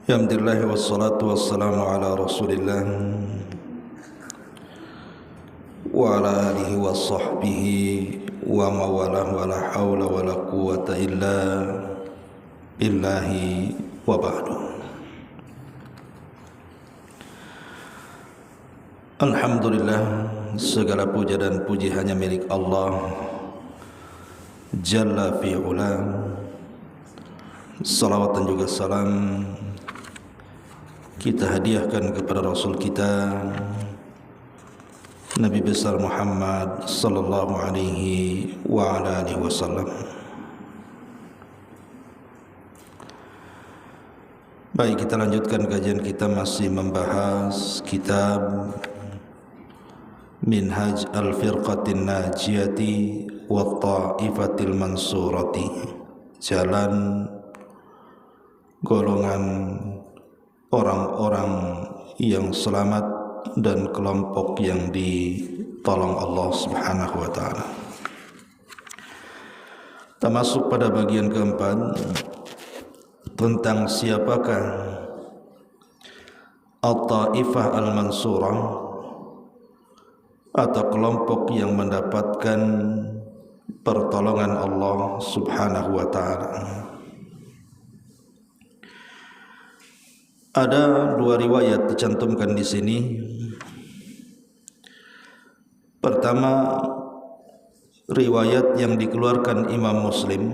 Alhamdulillah wassalatu wassalamu ala Rasulillah wa ala alihi wa sahbihi wa mawalah wa la hawla wa la quwwata illa billahi wa ba'du. Alhamdulillah, segala puja dan puji hanya milik Allah Jalla fi'ula. Salawat dan juga salam kita hadiahkan kepada Rasul kita Nabi besar Muhammad sallallahu alaihi wa ala alihi wasallam. Baik, kita lanjutkan kajian kita, masih membahas kitab Minhaj al-Firqatin Najiyati wa Ta'ifatil Mansurati, jalan golongan orang-orang yang selamat dan kelompok yang ditolong Allah Subhanahu wa taala. Kita masuk pada bagian keempat tentang siapakah At-Ta'ifah Al-Mansurah atau kelompok yang mendapatkan pertolongan Allah Subhanahu wa taala. Ada dua riwayat tercantumkan di sini. Pertama, riwayat yang dikeluarkan Imam Muslim.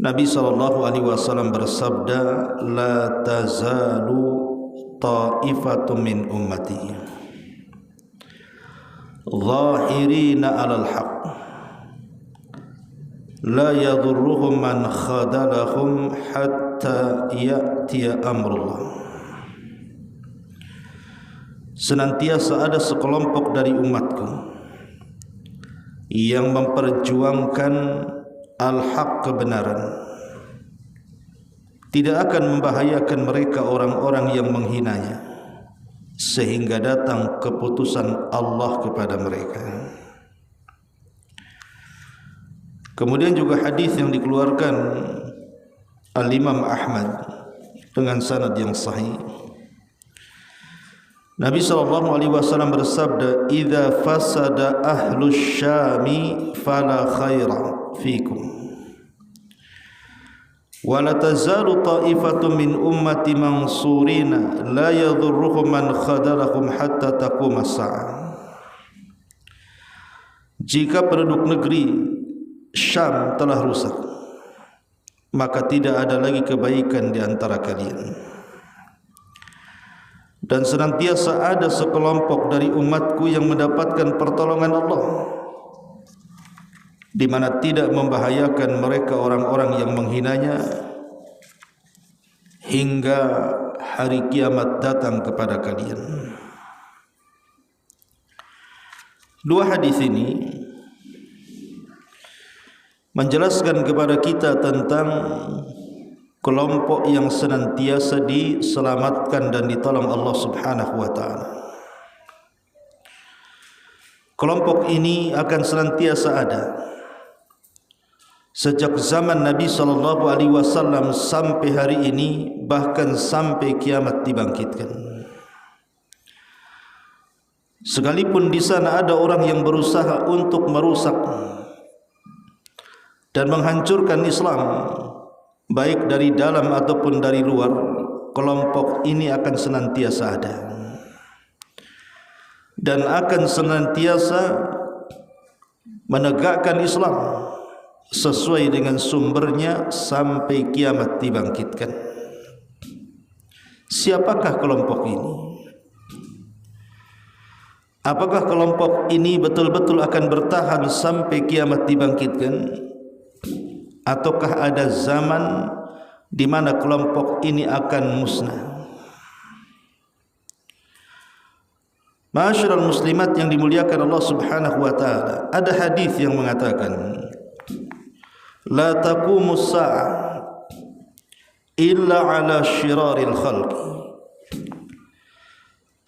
Nabi SAW bersabda, "La tazalu ta'ifatun min ummati zahirina 'alal haqq la yadurruhum man khadalahum hatta ya'tiya amrullah." Senantiasa ada sekelompok dari umatku yang memperjuangkan al-haq, kebenaran, tidak akan membahayakan mereka orang-orang yang menghinanya sehingga datang keputusan Allah kepada mereka. Kemudian juga hadis yang dikeluarkan Al-Imam Ahmad dengan sanad yang sahih. Nabi SAW bersabda, "Idza fasada ahlus syami fala khaira fikum wa la tazalu ta'ifatun min ummati mansurina la yadhurruhum man khadalahum hatta taquma as-sa'ah." Jika penduduk negeri Syam telah rusak, maka tidak ada lagi kebaikan di antara kalian, dan senantiasa ada sekelompok dari umatku yang mendapatkan pertolongan Allah, di mana tidak membahayakan mereka orang-orang yang menghinanya hingga hari kiamat datang kepada kalian. Dua hadis ini menjelaskan kepada kita tentang kelompok yang senantiasa diselamatkan dan ditolong Allah Subhanahu wa taala. Kelompok ini akan senantiasa ada sejak zaman Nabi SAW sampai hari ini, bahkan sampai kiamat dibangkitkan. Sekalipun di sana ada orang yang berusaha untuk merusak dan menghancurkan Islam, baik dari dalam ataupun dari luar, kelompok ini akan senantiasa ada dan akan senantiasa menegakkan Islam sesuai dengan sumbernya sampai kiamat dibangkitkan. Siapakah kelompok ini? Apakah kelompok ini betul-betul akan bertahan sampai kiamat dibangkitkan, ataukah ada zaman di mana kelompok ini akan musnah? Ma'asyiral muslimat yang dimuliakan Allah Subhanahu wa taala, ada hadis yang mengatakan, "La taqumus sa'ah illa 'ala syiraril khalq."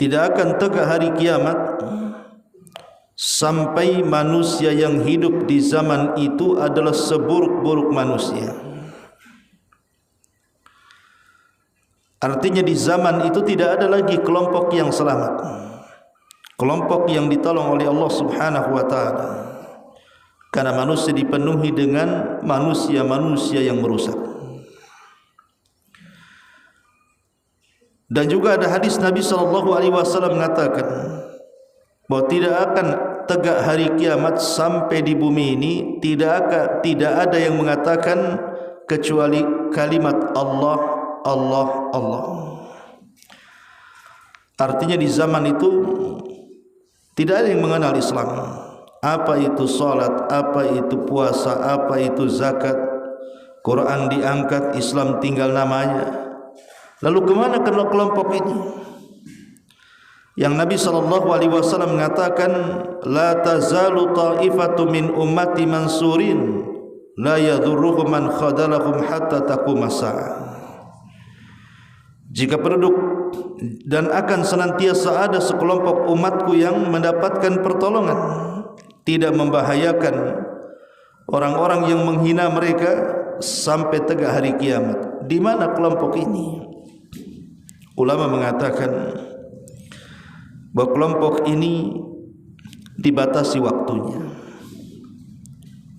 Tidak akan tegak hari kiamat sampai manusia yang hidup di zaman itu adalah seburuk-buruk manusia. Artinya di zaman itu tidak ada lagi kelompok yang selamat, kelompok yang ditolong oleh Allah Subhanahu wa taala, karena manusia dipenuhi dengan manusia-manusia yang merusak. Dan juga ada hadis Nabi SAW mengatakan bahwa tidak akan tegak hari kiamat sampai di bumi ini tidak ada yang mengatakan kecuali kalimat Allah, Allah, Allah. Artinya di zaman itu tidak ada yang mengenal Islam. Apa itu salat, apa itu puasa, apa itu zakat. Quran diangkat, Islam tinggal namanya. Lalu kemana kelompok ini? Yang Nabi SAW mengatakan, la tazalu ta'ifatu min ummati mansurin la yadhurruhum man khadalahum hatta taqum as-saah. Jika penduduk dan akan senantiasa ada sekelompok umatku yang mendapatkan pertolongan, tidak membahayakan orang-orang yang menghina mereka sampai tegak hari kiamat. Di mana kelompok ini? Ulama mengatakan bahwa kelompok ini dibatasi waktunya.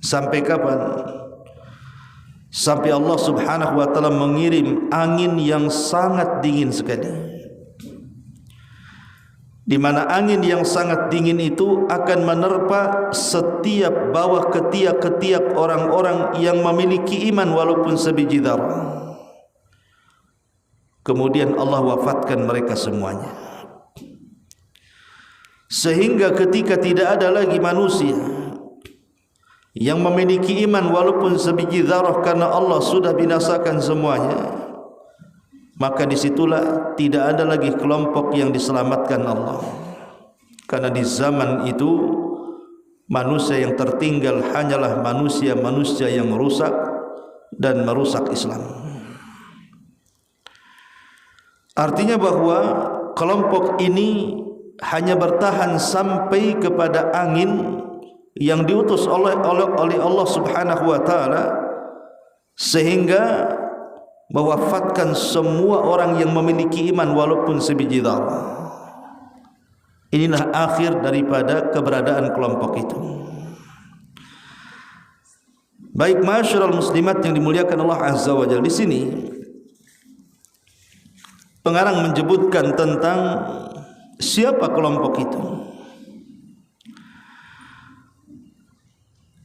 Sampai kapan? Sampai Allah Subhanahu wa taala mengirim angin yang sangat dingin sekali, di mana angin yang sangat dingin itu akan menerpa setiap bawah ketiak-ketiak orang-orang yang memiliki iman walaupun sebiji zarah. Kemudian Allah wafatkan mereka semuanya, sehingga ketika tidak ada lagi manusia yang memiliki iman walaupun sebiji zarah karena Allah sudah binasakan semuanya, maka disitulah tidak ada lagi kelompok yang diselamatkan Allah. Karena di zaman itu manusia yang tertinggal hanyalah manusia-manusia yang merusak dan merusak Islam. Artinya bahwa kelompok ini hanya bertahan sampai kepada angin yang diutus oleh Allah Subhanahu wa taala, sehingga mewafatkan semua orang yang memiliki iman walaupun sebiji zarah. Inilah akhir daripada keberadaan kelompok itu. Baik masyarul muslimat yang dimuliakan Allah Azza wa Jalla, di sini pengarang menyebutkan tentang siapa kelompok itu.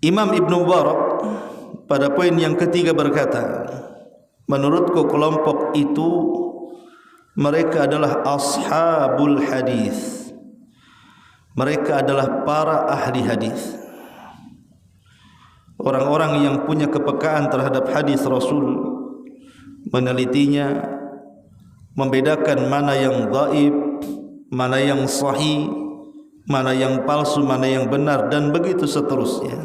Imam Ibn Mubarak pada poin yang ketiga berkata, menurutku kelompok itu mereka adalah ashabul hadis. Mereka adalah para ahli hadis, orang-orang yang punya kepekaan terhadap hadis Rasul, menelitinya, membedakan mana yang dhaif, mana yang sahih, mana yang palsu, mana yang benar, dan begitu seterusnya.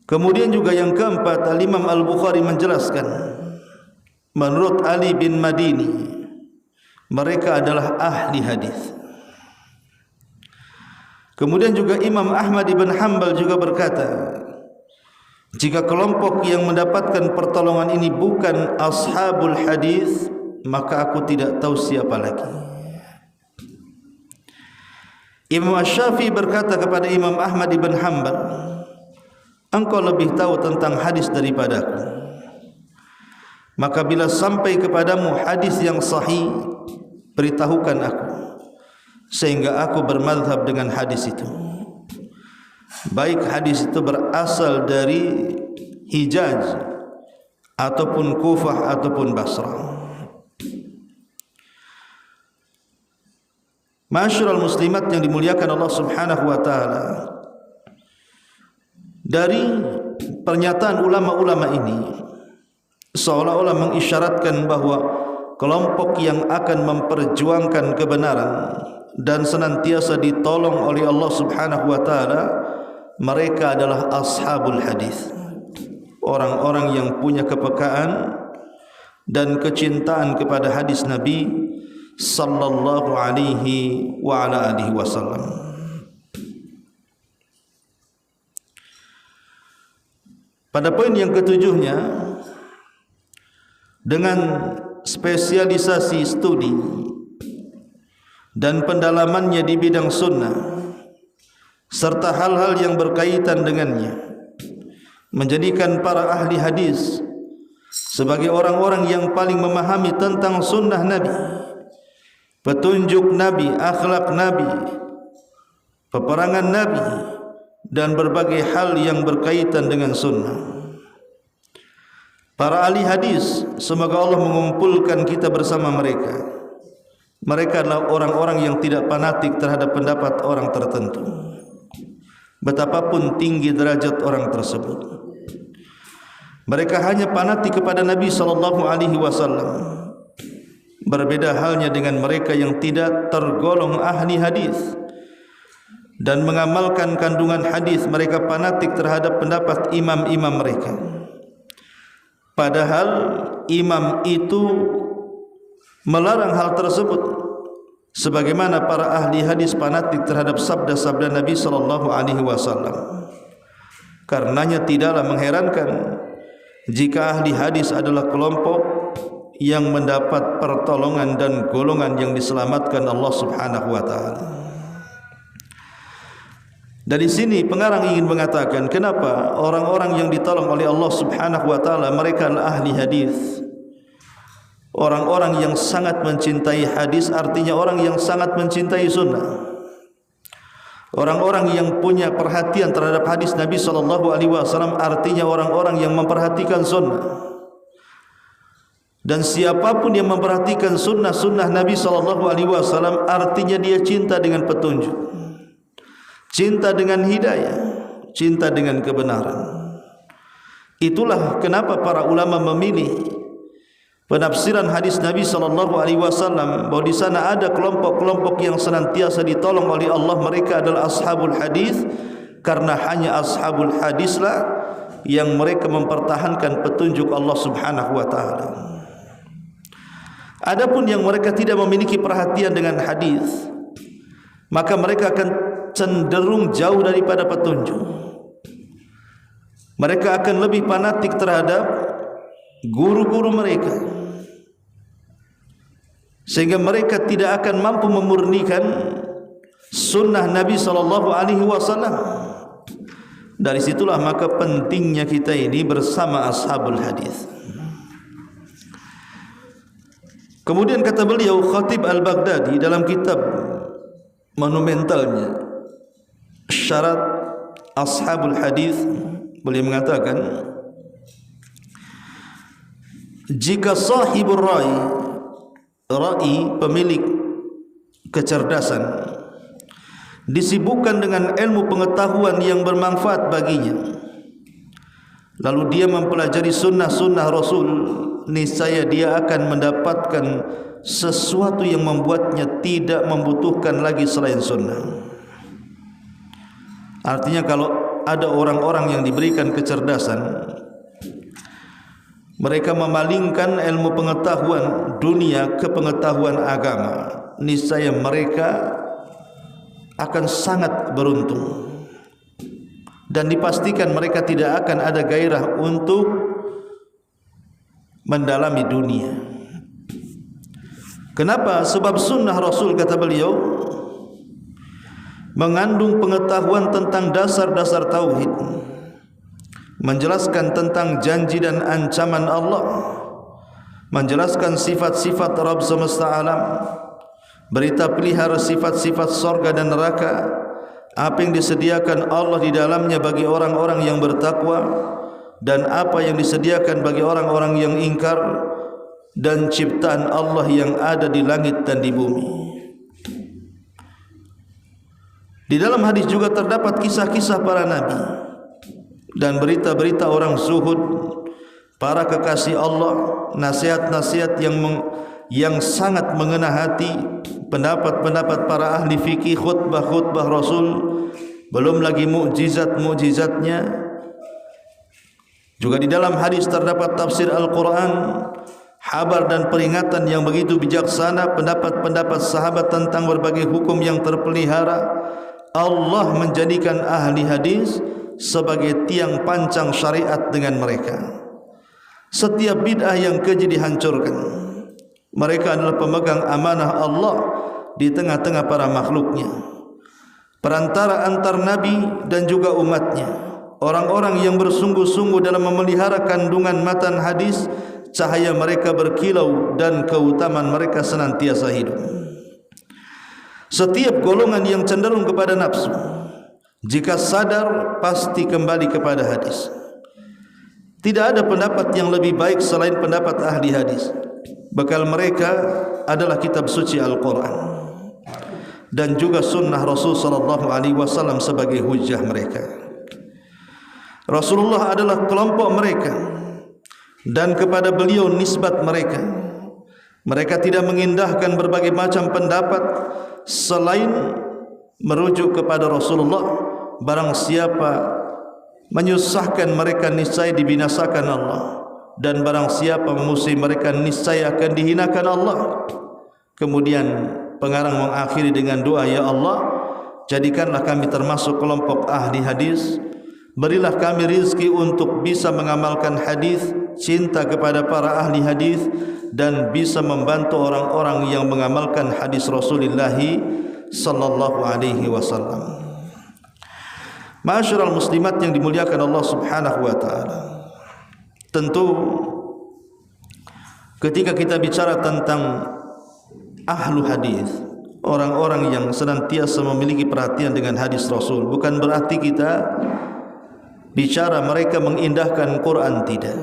Kemudian juga yang keempat, Al-Imam Al-Bukhari menjelaskan, menurut Ali bin Madini, mereka adalah ahli hadis. Kemudian juga Imam Ahmad bin Hanbal juga berkata, jika kelompok yang mendapatkan pertolongan ini bukan ashabul hadis, maka aku tidak tahu siapa lagi. Imam Asy-Syafi'i berkata kepada Imam Ahmad bin Hanbal, engkau lebih tahu tentang hadis daripadaku, maka bila sampai kepadamu hadis yang sahih, beritahukan aku, sehingga aku bermadhab dengan hadis itu. Baik hadis itu berasal dari Hijaz ataupun Kufah ataupun Basrah. Masyarul muslimat yang dimuliakan Allah Subhanahu wa taala, dari pernyataan ulama-ulama ini seolah-olah mengisyaratkan bahwa kelompok yang akan memperjuangkan kebenaran dan senantiasa ditolong oleh Allah Subhanahu wa taala, mereka adalah ashabul hadis, orang-orang yang punya kepekaan dan kecintaan kepada hadis Nabi sallallahu alaihi wa ala alihi wasallam. Pada poin yang ketujuhnya, dengan spesialisasi studi dan pendalamannya di bidang sunnah serta hal-hal yang berkaitan dengannya, menjadikan para ahli hadis sebagai orang-orang yang paling memahami tentang sunnah Nabi, petunjuk Nabi, akhlak Nabi, peperangan Nabi, dan berbagai hal yang berkaitan dengan sunnah. Para ahli hadis, semoga Allah mengumpulkan kita bersama mereka. Mereka adalah orang-orang yang tidak fanatik terhadap pendapat orang tertentu, betapapun tinggi derajat orang tersebut. Mereka hanya fanatik kepada Nabi SAW. Berbeda halnya dengan mereka yang tidak tergolong ahli hadis dan mengamalkan kandungan hadis. Mereka fanatik terhadap pendapat imam-imam mereka, padahal imam itu melarang hal tersebut, sebagaimana para ahli hadis fanatik terhadap sabda-sabda Nabi SAW. Karenanya tidaklah mengherankan jika ahli hadis adalah kelompok yang mendapat pertolongan dan golongan yang diselamatkan Allah Subhanahu wa taala. Dari sini pengarang ingin mengatakan kenapa orang-orang yang ditolong oleh Allah Subhanahu wa taala mereka adalah ahli hadis. Orang-orang yang sangat mencintai hadis artinya orang yang sangat mencintai sunnah. Orang-orang yang punya perhatian terhadap hadis Nabi SAW artinya orang-orang yang memperhatikan sunnah. Dan siapapun yang memperhatikan sunnah-sunnah Nabi SAW artinya dia cinta dengan petunjuk, cinta dengan hidayah, cinta dengan kebenaran. Itulah kenapa para ulama memilih penafsiran hadis Nabi SAW bahwa di sana ada kelompok-kelompok yang senantiasa ditolong oleh Allah. Mereka adalah ashabul hadis, karena hanya ashabul hadislah yang mereka mempertahankan petunjuk Allah Subhanahu wa taala. Adapun yang mereka tidak memiliki perhatian dengan hadis, maka mereka akan cenderung jauh daripada petunjuk. Mereka akan lebih fanatik terhadap guru-guru mereka, sehingga mereka tidak akan mampu memurnikan sunnah Nabi SAW. Dari situlah maka pentingnya kita ini bersama ashabul hadis. Kemudian kata beliau Khatib Al-Baghdadi dalam kitab monumentalnya Syarat Ashabul Hadis, beliau mengatakan, jika sahibur ra'i pemilik kecerdasan disibukkan dengan ilmu pengetahuan yang bermanfaat baginya, lalu dia mempelajari sunnah-sunnah Rasul, niscaya dia akan mendapatkan sesuatu yang membuatnya tidak membutuhkan lagi selain sunnah. Artinya kalau ada orang-orang yang diberikan kecerdasan, mereka memalingkan ilmu pengetahuan dunia ke pengetahuan agama, niscaya mereka akan sangat beruntung, dan dipastikan mereka tidak akan ada gairah untuk mendalami dunia. Kenapa? Sebab sunnah Rasul, kata beliau, mengandung pengetahuan tentang dasar-dasar tauhid, menjelaskan tentang janji dan ancaman Allah, menjelaskan sifat-sifat Rabb semesta alam, berita pelihara sifat-sifat sorga dan neraka, apa yang disediakan Allah di dalamnya bagi orang-orang yang bertakwa, dan apa yang disediakan bagi orang-orang yang ingkar, dan ciptaan Allah yang ada di langit dan di bumi. Di dalam hadis juga terdapat kisah-kisah para nabi dan berita-berita orang zuhud, para kekasih Allah, nasihat-nasihat yang sangat mengena hati, pendapat-pendapat para ahli fikih, khutbah-khutbah Rasul, belum lagi mukjizat-mukjizatnya. Juga di dalam hadis terdapat tafsir Al-Quran, habar dan peringatan yang begitu bijaksana, pendapat-pendapat sahabat tentang berbagai hukum yang terpelihara. Allah menjadikan ahli hadis sebagai tiang pancang syariat dengan mereka. Setiap bid'ah yang keji dihancurkan. Mereka adalah pemegang amanah Allah di tengah-tengah para makhluknya, perantara antar Nabi dan juga umatnya. Orang-orang yang bersungguh-sungguh dalam memelihara kandungan matan hadis, cahaya mereka berkilau dan keutamaan mereka senantiasa hidup. Setiap golongan yang cenderung kepada nafsu, jika sadar pasti kembali kepada hadis. Tidak ada pendapat yang lebih baik selain pendapat ahli hadis. Bekal mereka adalah kitab suci Al-Quran dan juga sunnah Rasul sallallahu alaihi wasallam sebagai hujjah mereka. Rasulullah adalah kelompok mereka dan kepada beliau nisbat mereka. Mereka tidak mengindahkan berbagai macam pendapat selain merujuk kepada Rasulullah. Barang siapa menyusahkan mereka niscaya dibinasakan Allah, dan barang siapa memusuhi mereka niscaya akan dihinakan Allah. Kemudian pengarang mengakhiri dengan doa, ya Allah, jadikanlah kami termasuk kelompok ahli hadis. Berilah kami rizki untuk bisa mengamalkan hadis, cinta kepada para ahli hadis, dan bisa membantu orang-orang yang mengamalkan hadis Rasulullah sallallahu alaihi wasallam. Ma'asyiral muslimat yang dimuliakan Allah Subhanahu wa taala. Tentu ketika kita bicara tentang ahlu hadis, orang-orang yang senantiasa memiliki perhatian dengan hadis Rasul, bukan berarti kita bicara mereka mengindahkan Quran, tidak.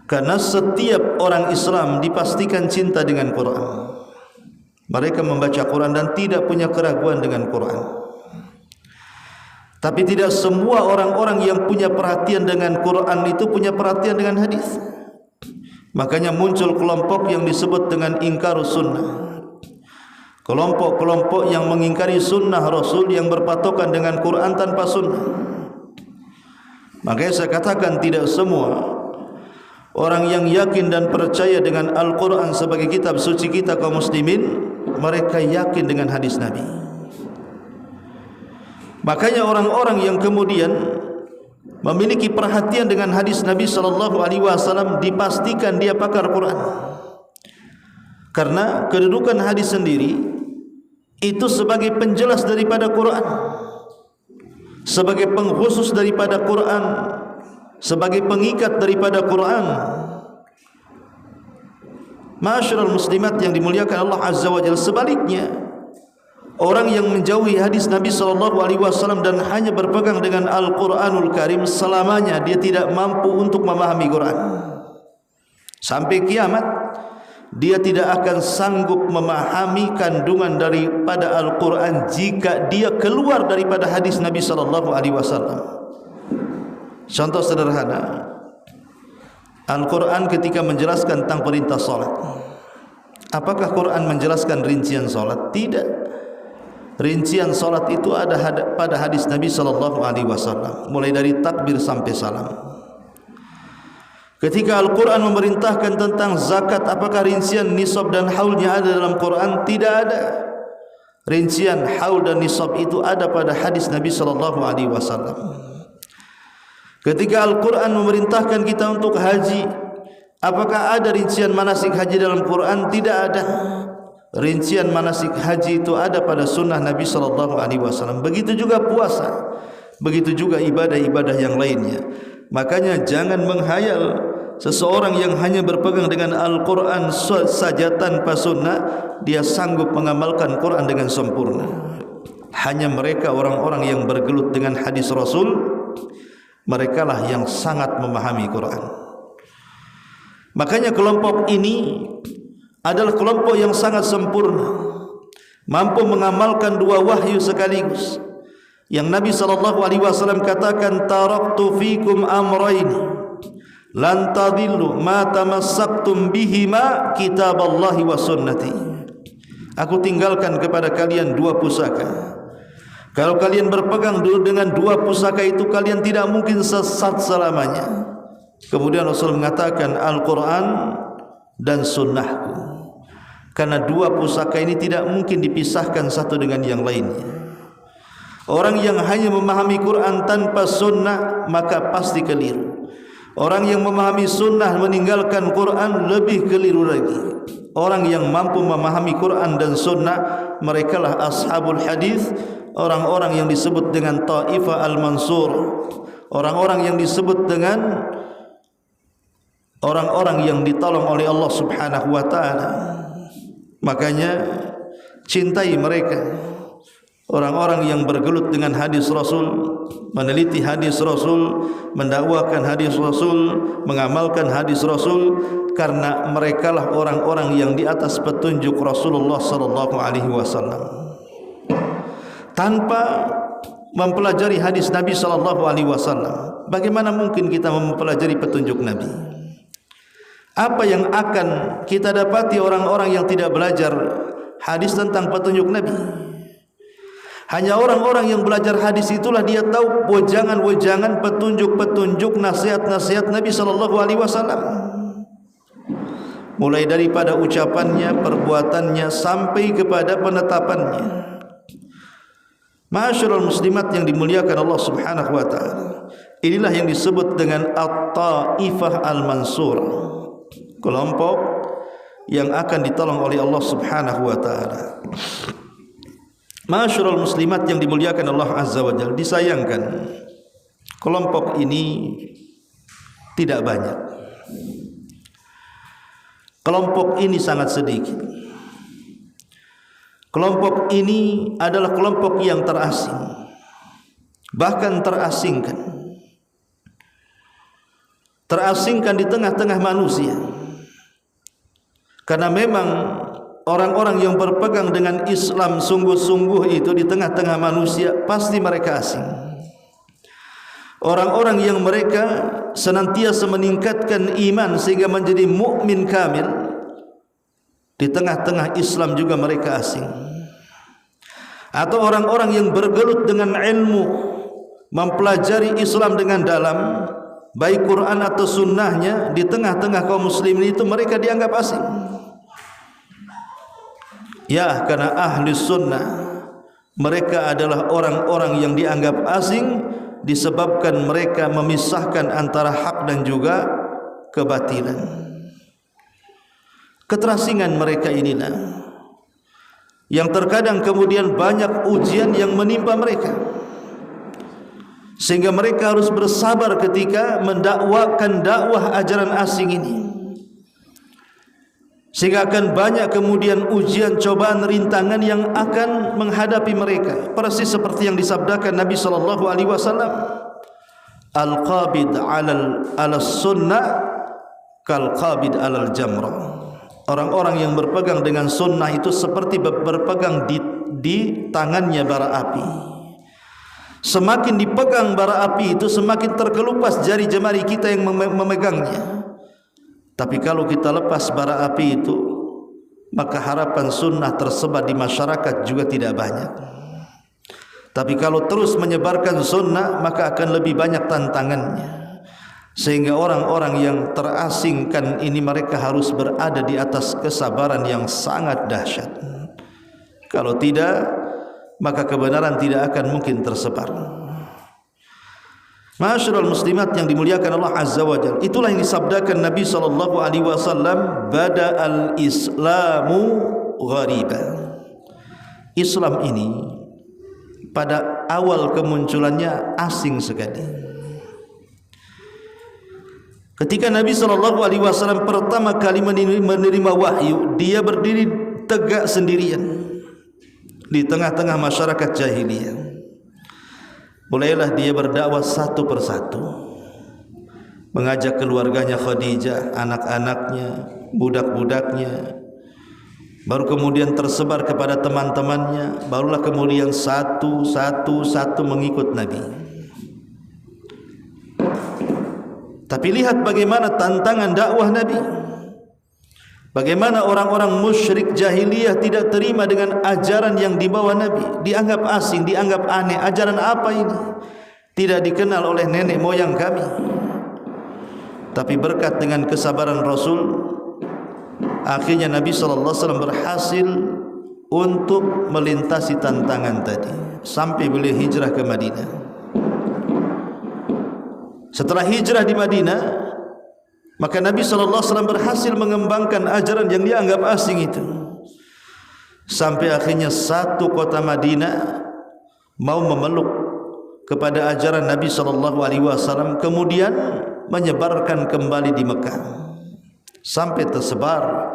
Karena setiap orang Islam dipastikan cinta dengan Quran. Mereka membaca Quran dan tidak punya keraguan dengan Quran. Tapi tidak semua orang-orang yang punya perhatian dengan Quran itu punya perhatian dengan hadis. Makanya muncul kelompok yang disebut dengan ingkarus sunnah. Kelompok-kelompok yang mengingkari sunnah Rasul yang berpatokan dengan Quran tanpa sunnah. Makanya saya katakan tidak semua orang yang yakin dan percaya dengan Al-Quran sebagai kitab suci kita kaum muslimin, mereka yakin dengan hadis Nabi. Makanya orang-orang yang kemudian memiliki perhatian dengan hadis Nabi sallallahu alaihi wasallam dipastikan dia pakar Quran. Karena kedudukan hadis sendiri itu sebagai penjelas daripada Quran, sebagai pengkhusus daripada Quran, sebagai pengikat daripada Quran. Ma'asyiral muslimat yang dimuliakan Allah Azza wa Jalla, sebaliknya orang yang menjauhi hadis Nabi sallallahu alaihi wasallam dan hanya berpegang dengan Al-Qur'anul Karim, selamanya dia tidak mampu untuk memahami Quran. Sampai kiamat dia tidak akan sanggup memahami kandungan daripada Al-Quran jika dia keluar daripada hadis Nabi sallallahu alaihi wasallam. Contoh sederhana, Al-Quran ketika menjelaskan tentang perintah salat, apakah Quran menjelaskan rincian salat? Tidak. Rincian salat itu ada pada hadis Nabi sallallahu alaihi wasallam, mulai dari takbir sampai salam. Ketika Al-Quran memerintahkan tentang zakat, apakah rincian nisab dan haulnya ada dalam Quran? Tidak ada. Rincian haul dan nisab itu ada pada hadis Nabi sallallahu alaihi wasallam. Ketika Al-Quran memerintahkan kita untuk haji, apakah ada rincian manasik haji dalam Quran? Tidak ada. Rincian manasik haji itu ada pada sunnah Nabi sallallahu alaihi wasallam. Begitu juga puasa, begitu juga ibadah-ibadah yang lainnya. Makanya jangan menghayal seseorang yang hanya berpegang dengan Al-Quran saja tanpa sunnah, dia sanggup mengamalkan Quran dengan sempurna. Hanya mereka orang-orang yang bergelut dengan hadis Rasul, merekalah yang sangat memahami Quran. Makanya kelompok ini adalah kelompok yang sangat sempurna, mampu mengamalkan dua wahyu sekaligus. Yang Nabi sallallahu alaihi wasallam katakan, taraktu fikum amrayn lan tadillu ma tamassaktum bihima kitaballahi wa sunnati. Aku tinggalkan kepada kalian dua pusaka. Kalau kalian berpegang dulu dengan dua pusaka itu, kalian tidak mungkin sesat selamanya. Kemudian Rasul mengatakan Al-Quran dan sunnahku. Karena dua pusaka ini tidak mungkin dipisahkan satu dengan yang lainnya. Orang yang hanya memahami Quran tanpa sunnah maka pasti keliru. Orang yang memahami sunnah meninggalkan Quran lebih keliru lagi. Orang yang mampu memahami Quran dan sunnah, merekalah ashabul hadis, orang-orang yang disebut dengan Taifah al-Mansur, orang-orang yang disebut dengan orang-orang yang ditolong oleh Allah Subhanahu wa taala. Makanya cintai mereka, orang-orang yang bergelut dengan hadis Rasul, meneliti hadis Rasul, mendakwakan hadis Rasul, mengamalkan hadis Rasul, karena merekalah orang-orang yang di atas petunjuk Rasulullah sallallahu alaihi wasallam. Tanpa mempelajari hadis Nabi sallallahu alaihi wasallam, bagaimana mungkin kita mempelajari petunjuk Nabi? Apa yang akan kita dapati orang-orang yang tidak belajar hadis tentang petunjuk Nabi? Hanya orang-orang yang belajar hadis itulah dia tahu wejangan-wejangan, petunjuk-petunjuk, nasihat-nasihat Nabi sallallahu alaihi wasallam. Mulai daripada ucapannya, perbuatannya sampai kepada penetapannya. Ma'asyiral muslimat yang dimuliakan Allah Subhanahu wa taala. Inilah yang disebut dengan At-Taifah al-Mansur. Kelompok yang akan ditolong oleh Allah Subhanahu wa taala. Ma'asyiral muslimat yang dimuliakan Allah Azza wa Jalla, disayangkan kelompok ini tidak banyak. Kelompok ini sangat sedikit. Kelompok ini adalah kelompok yang terasing, bahkan terasingkan di tengah-tengah manusia. Karena memang orang-orang yang berpegang dengan Islam sungguh-sungguh itu di tengah-tengah manusia pasti mereka asing. Orang-orang yang mereka senantiasa meningkatkan iman sehingga menjadi mukmin kamil, di tengah-tengah Islam juga mereka asing. Atau orang-orang yang bergelut dengan ilmu, mempelajari Islam dengan dalam, baik Quran atau sunnahnya, di tengah-tengah kaum muslimin itu mereka dianggap asing. Ya, karena ahli sunnah mereka adalah orang-orang yang dianggap asing disebabkan mereka memisahkan antara hak dan juga kebatilan. Keterasingan mereka inilah yang terkadang kemudian banyak ujian yang menimpa mereka, sehingga mereka harus bersabar ketika mendakwakan dakwah ajaran asing ini. Sehingga akan banyak kemudian ujian, cobaan, rintangan yang akan menghadapi mereka. Persis seperti yang disabdakan Nabi sallallahu alaihi wasallam, al-qabid 'ala sunnah kal qabid 'alal jamrah. Orang-orang yang berpegang dengan sunnah itu seperti berpegang di tangannya bara api. Semakin dipegang bara api itu semakin terkelupas jari-jemari kita yang memegangnya. Tapi kalau kita lepas bara api itu, maka harapan sunnah tersebar di masyarakat juga tidak banyak. Tapi kalau terus menyebarkan sunnah, maka akan lebih banyak tantangannya. Sehingga orang-orang yang terasingkan ini mereka harus berada di atas kesabaran yang sangat dahsyat. Kalau tidak, maka kebenaran tidak akan mungkin tersebar. Ma'asyiral muslimat yang dimuliakan Allah Azza wa Jalla, itulah yang disabdakan Nabi sallallahu alaihi wasallam, bada'al islamu ghariba. Islam ini pada awal kemunculannya asing sekali. Ketika Nabi sallallahu alaihi wasallam pertama kali menerima wahyu, dia berdiri tegak sendirian di tengah-tengah masyarakat jahiliyah. Mulailah dia berdakwah satu persatu, mengajak keluarganya Khadijah, anak-anaknya, budak-budaknya, baru kemudian tersebar kepada teman-temannya, barulah kemudian satu mengikut Nabi. Tapi lihat bagaimana tantangan dakwah Nabi. Bagaimana orang-orang musyrik jahiliyah tidak terima dengan ajaran yang dibawa Nabi. Dianggap asing, dianggap aneh. Ajaran apa ini? Tidak dikenal oleh nenek moyang kami. Tapi berkat dengan kesabaran Rasul, akhirnya Nabi SAW berhasil untuk melintasi tantangan tadi, sampai beliau hijrah ke Madinah. Setelah hijrah di Madinah, Maka Nabi SAW berhasil mengembangkan ajaran yang dianggap asing itu, sampai akhirnya satu kota Madinah mau memeluk kepada ajaran Nabi SAW, kemudian menyebarkan kembali di Mekah sampai tersebar,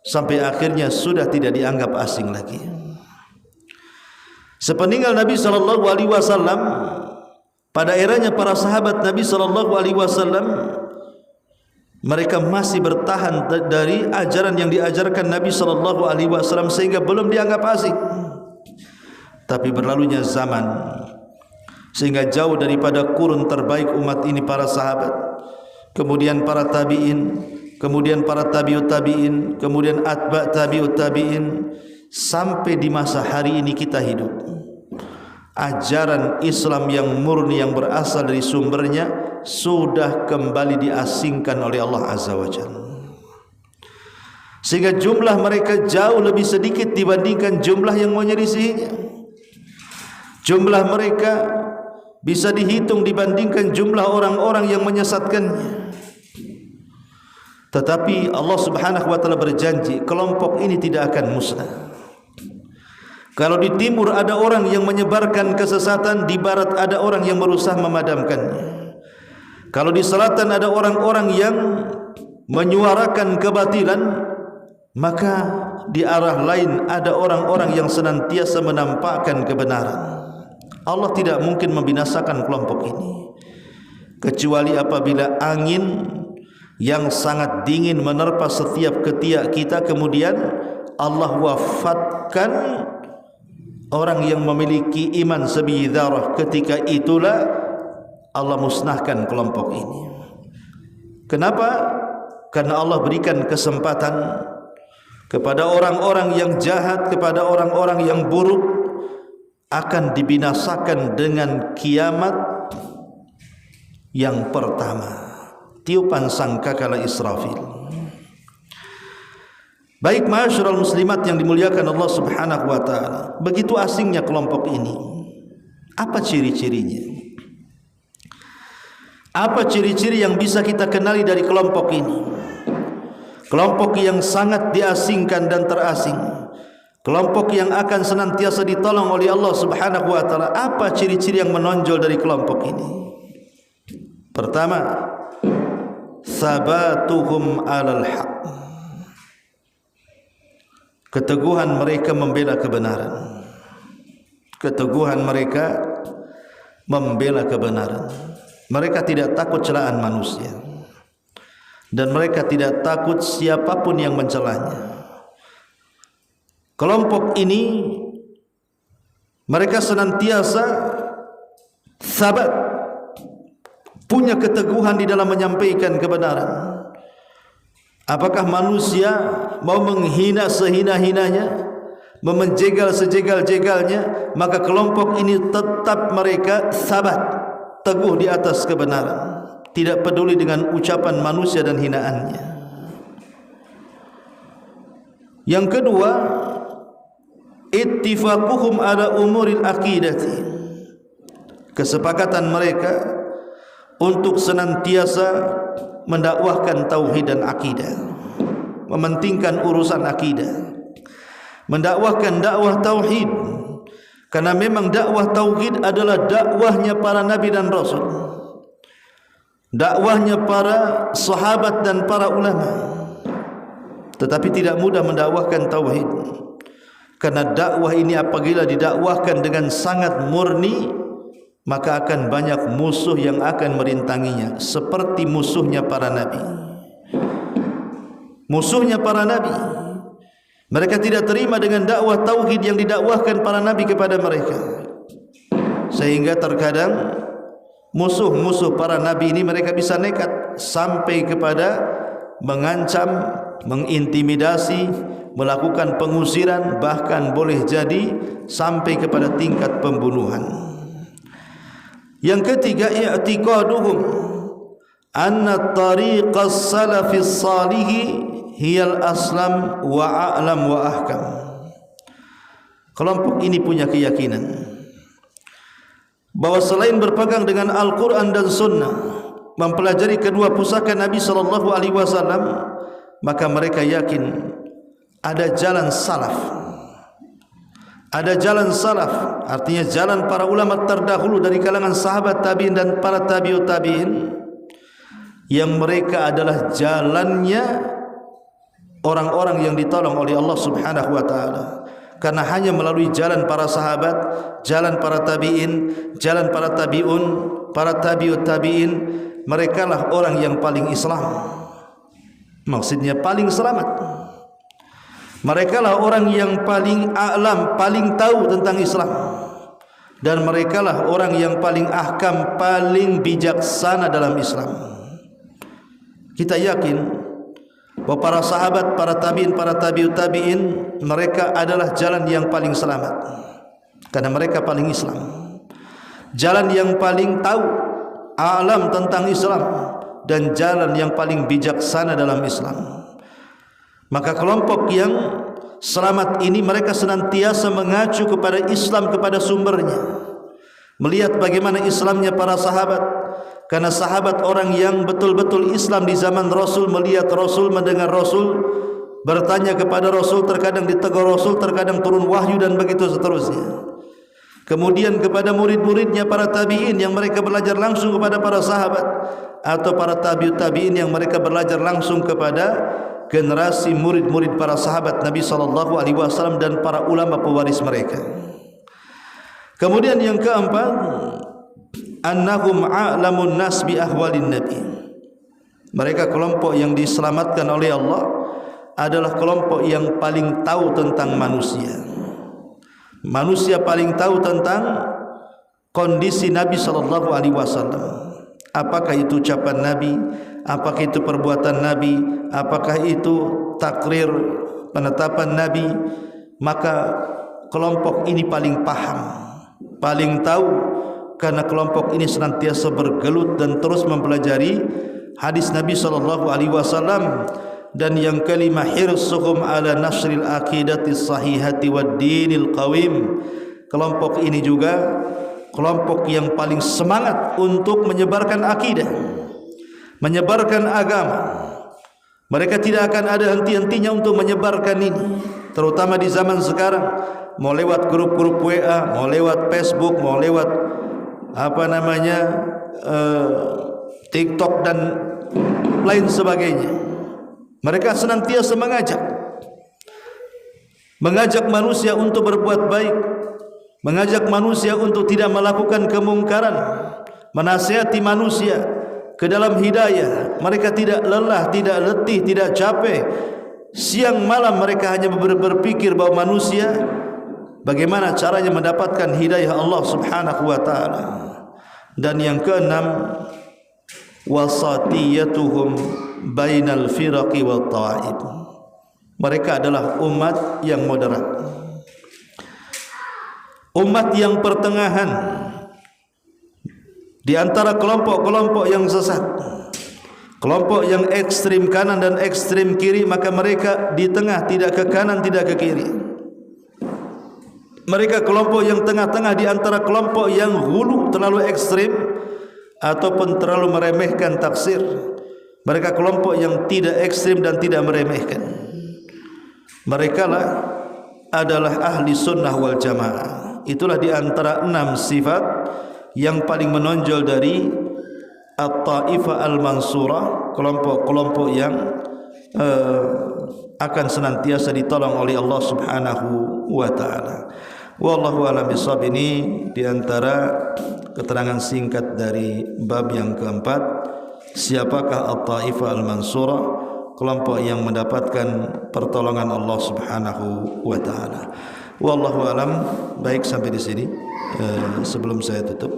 sampai akhirnya sudah tidak dianggap asing lagi. Sepeninggal Nabi SAW, pada eranya para sahabat Nabi SAW, mereka masih bertahan dari ajaran yang diajarkan Nabi SAW sehingga belum dianggap asing. Tapi berlalunya zaman, sehingga jauh daripada kurun terbaik umat ini para sahabat, kemudian para tabi'in, kemudian para tabi'ut tabi'in, kemudian atba' tabi'ut tabi'in, sampai di masa hari ini kita hidup, ajaran Islam yang murni yang berasal dari sumbernya sudah kembali diasingkan oleh Allah Azza wa Jalla, sehingga jumlah mereka jauh lebih sedikit dibandingkan jumlah yang menyelisihinya. Jumlah mereka bisa dihitung dibandingkan jumlah orang-orang yang menyesatkannya. Tetapi Allah Subhanahu wa taala berjanji kelompok ini tidak akan musnah. Kalau di timur ada orang yang menyebarkan kesesatan, di barat ada orang yang berusaha memadamkannya. Kalau di selatan ada orang-orang yang menyuarakan kebatilan, maka di arah lain ada orang-orang yang senantiasa menampakkan kebenaran. Allah tidak mungkin membinasakan kelompok ini kecuali apabila angin yang sangat dingin menerpa setiap ketiak kita, kemudian Allah wafatkan orang yang memiliki iman sebiji dzarrah. Ketika itulah Allah musnahkan kelompok ini. Kenapa? Karena Allah berikan kesempatan kepada orang-orang yang jahat, kepada orang-orang yang buruk, akan dibinasakan dengan kiamat yang pertama, tiupan sangkakala Israfil. Baik ma'asyiral muslimat yang dimuliakan Allah Subhanahu wa taala, begitu asingnya kelompok ini. Apa ciri-cirinya? Apa ciri-ciri yang bisa kita kenali dari kelompok ini? Kelompok yang sangat diasingkan dan terasing, kelompok yang akan senantiasa ditolong oleh Allah Subhanahu wa taala. Apa ciri-ciri yang menonjol dari kelompok ini? Pertama, sabatuhum 'alal haq. Keteguhan mereka membela kebenaran. Keteguhan mereka membela kebenaran. Mereka tidak takut celaan manusia, dan mereka tidak takut siapapun yang mencelanya. Kelompok ini mereka senantiasa sabat, punya keteguhan di dalam menyampaikan kebenaran. Apakah manusia mau menghina sehina-hinanya, memenjegal sejegal-jegalnya, maka kelompok ini tetap mereka sabat, teguh di atas kebenaran, tidak peduli dengan ucapan manusia dan hinaannya. Yang kedua, ittifaquhum ala umuril aqidati. Kesepakatan mereka untuk senantiasa mendakwahkan tauhid dan akidah, mementingkan urusan akidah, mendakwahkan dakwah tauhid. Karena memang dakwah tauhid adalah dakwahnya para nabi dan rasul, dakwahnya para sahabat dan para ulama. Tetapi tidak mudah mendakwahkan tauhid, karena dakwah ini apabila didakwahkan dengan sangat murni, maka akan banyak musuh yang akan merintanginya, seperti musuhnya para nabi. Musuhnya para nabi, mereka tidak terima dengan dakwah tauhid yang didakwahkan para nabi kepada mereka, sehingga terkadang musuh-musuh para nabi ini mereka bisa nekat sampai kepada mengancam, mengintimidasi, melakukan pengusiran, bahkan boleh jadi sampai kepada tingkat pembunuhan. Yang ketiga, i'tiqaduhum anna tariqas salafis salihi hiyal aslam wa a'lam wa ahkam. Kelompok ini punya keyakinan bahwa selain berpegang dengan Al-Quran dan Sunnah, mempelajari kedua pusaka Nabi sallallahu alaihi wasallam, maka mereka yakin ada jalan salaf. Ada jalan salaf, artinya jalan para ulama terdahulu dari kalangan sahabat tabi'in dan para tabi'ut tabi'in, yang mereka adalah jalannya orang-orang yang ditolong oleh Allah Subhanahu wa taala. Karena hanya melalui jalan para sahabat, jalan para tabi'in, jalan para tabi'un, para tabi'ut tabi'in, merekalah orang yang paling Islam. Maksudnya paling selamat. Merekalah orang yang paling a'lam, paling tahu tentang Islam. Dan merekalah orang yang paling ahkam, paling bijaksana dalam Islam. Kita yakin bahwa para sahabat, para tabi'in, para tabi'ut tabi'in, mereka adalah jalan yang paling selamat. Karena mereka paling Islam. Jalan yang paling tahu, a'lam tentang Islam. Dan jalan yang paling bijaksana dalam Islam. Maka kelompok yang selamat ini mereka senantiasa mengacu kepada Islam, kepada sumbernya, melihat bagaimana Islamnya para sahabat. Karena sahabat orang yang betul-betul Islam di zaman Rasul, melihat Rasul, mendengar Rasul, bertanya kepada Rasul, terkadang ditegur Rasul, terkadang turun wahyu dan begitu seterusnya. Kemudian kepada murid-muridnya para tabi'in yang mereka belajar langsung kepada para sahabat, atau para tabi'ut tabi'in yang mereka belajar langsung kepada generasi murid-murid para sahabat Nabi sallallahu alaihi wasallam dan para ulama pewaris mereka. Kemudian yang keempat, annahum a'lamun nas bi ahwalin nabi. Mereka kelompok yang diselamatkan oleh Allah adalah kelompok yang paling tahu tentang manusia. Manusia paling tahu tentang kondisi Nabi sallallahu alaihi wasallam. Apakah itu ucapan Nabi, apakah itu perbuatan Nabi, apakah itu takrir penetapan Nabi, maka kelompok ini paling paham, paling tahu, karena kelompok ini senantiasa bergelut dan terus mempelajari hadis Nabi sallallahu alaihi wasallam. Dan yang kelima, hirsuhum ala nasril aqidati sahihati wad dinil qawim. Kelompok ini juga kelompok yang paling semangat untuk menyebarkan akidah, menyebarkan agama. Mereka tidak akan ada henti-hentinya untuk menyebarkan ini, terutama di zaman sekarang. Mau lewat grup-grup WA, mau lewat Facebook, mau lewat TikTok dan lain sebagainya. Mereka senantiasa mengajak manusia untuk berbuat baik, mengajak manusia untuk tidak melakukan kemungkaran, menasihati manusia ke dalam hidayah. Mereka tidak lelah, tidak letih, tidak capek. Siang malam mereka hanya berpikir bahwa manusia bagaimana caranya mendapatkan hidayah Allah Subhanahu wa taala. Dan yang keenam, wasatiyatuhum bainal firaqi wat ta'ib. Mereka adalah umat yang moderat, umat yang pertengahan di antara kelompok-kelompok yang sesat, kelompok yang ekstrim kanan dan ekstrim kiri. Maka mereka di tengah, tidak ke kanan, tidak ke kiri. Mereka kelompok yang tengah-tengah di antara kelompok yang hulu, terlalu ekstrim, ataupun terlalu meremehkan tafsir. Mereka kelompok yang tidak ekstrim dan tidak meremehkan. Mereka lah adalah ahli sunnah wal jamaah. Itulah di antara 6 sifat yang paling menonjol dari at-taifah al-mansurah, kelompok-kelompok yang akan senantiasa ditolong oleh Allah Subhanahu wa taala. Wallahu a'lam bishawab. Ini di antara keterangan singkat dari bab yang keempat, siapakah at-taifah al-mansurah, kelompok yang mendapatkan pertolongan Allah Subhanahu wa taala. Wallahu a'lam. Baik, sampai di sini. Sebelum saya tutup,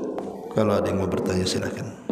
kalau ada yang mau bertanya silakan.